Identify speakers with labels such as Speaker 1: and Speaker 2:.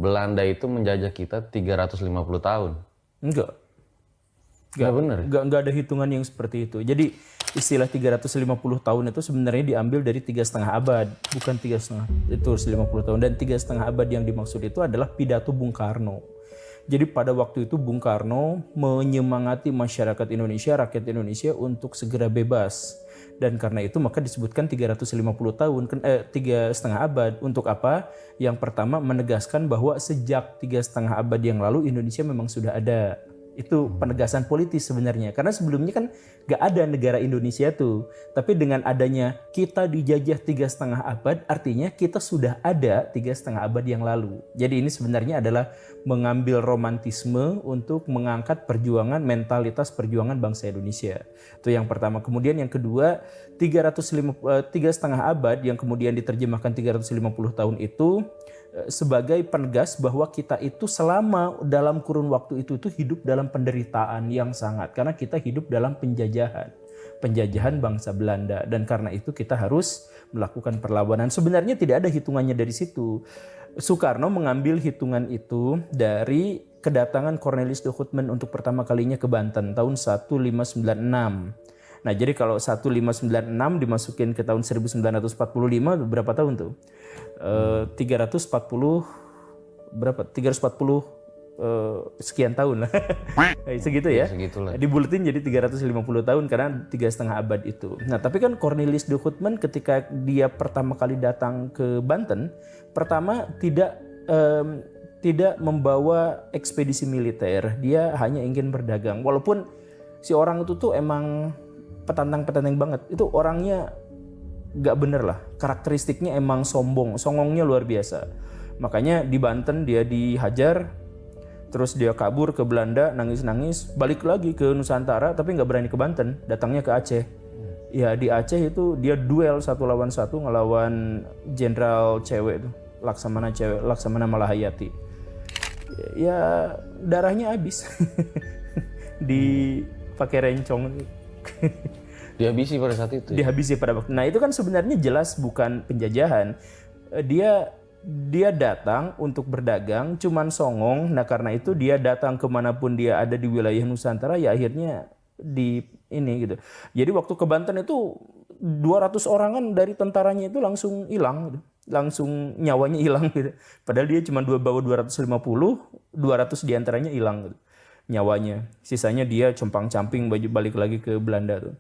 Speaker 1: Belanda itu menjajah kita 350 tahun.
Speaker 2: Enggak.
Speaker 1: Enggak benar.
Speaker 2: Enggak ada hitungan yang seperti itu. Jadi istilah 350 tahun itu sebenarnya diambil dari 3,5 abad, bukan 3,5 itu 50 tahun. Dan 3,5 abad yang dimaksud itu adalah pidato Bung Karno. Jadi pada waktu itu Bung Karno menyemangati masyarakat Indonesia, rakyat Indonesia untuk segera bebas. Dan karena itu maka disebutkan 350 tahun, 3,5 abad. Untuk apa? Yang pertama menegaskan bahwa sejak 3,5 abad yang lalu Indonesia memang sudah ada. Itu penegasan politis sebenarnya. Karena sebelumnya kan gak ada negara Indonesia tuh. Tapi dengan adanya kita dijajah 3,5 abad, artinya kita sudah ada 3,5 abad yang lalu. Jadi ini sebenarnya adalah mengambil romantisme untuk mengangkat perjuangan, mentalitas perjuangan bangsa Indonesia. Itu yang pertama. Kemudian yang kedua, 3,5 abad yang kemudian diterjemahkan 350 tahun itu sebagai penegas bahwa kita itu selama dalam kurun waktu itu hidup dalam penderitaan yang sangat, karena kita hidup dalam penjajahan bangsa Belanda, dan karena itu kita harus melakukan perlawanan. Sebenarnya tidak ada hitungannya dari situ. Soekarno mengambil hitungan itu dari kedatangan Cornelis de Houtman untuk pertama kalinya ke Banten tahun 1596. Nah, jadi kalau 1596 dimasukin ke tahun 1945 berapa tahun tuh? 340 berapa? 340 sekian tahun lah. Segitu ya.
Speaker 1: Segitulah.
Speaker 2: Dibuletin jadi 350 tahun karena 3,5 abad itu. Nah, tapi kan Cornelis de Houtman ketika dia pertama kali datang ke Banten, pertama tidak membawa ekspedisi militer. Dia hanya ingin berdagang. Walaupun si orang itu tuh emang petantang-petantang banget. Itu orangnya gak bener lah. Karakteristiknya emang sombong. Songongnya luar biasa. Makanya di Banten dia dihajar. Terus dia kabur ke Belanda, nangis-nangis. Balik lagi ke Nusantara, tapi gak berani ke Banten. Datangnya ke Aceh. Ya di Aceh itu dia duel 1 lawan 1 ngelawan jenderal cewek tuh. Laksamana Malahayati. Ya darahnya habis. Dipakai rencong.
Speaker 1: Dihabisi pada saat itu.
Speaker 2: Dihabisi pada waktu. Nah, itu kan sebenarnya jelas bukan penjajahan. Dia datang untuk berdagang, cuman songong. Nah, karena itu dia datang kemanapun dia ada di wilayah Nusantara, ya akhirnya di ini gitu. Jadi waktu ke Banten itu 200 orangan dari tentaranya itu langsung hilang gitu. Langsung nyawanya hilang gitu. Padahal dia cuma bawa 250, 200 diantaranya hilang gitu. Nyawanya. Sisanya dia compang-camping balik lagi ke Belanda tuh.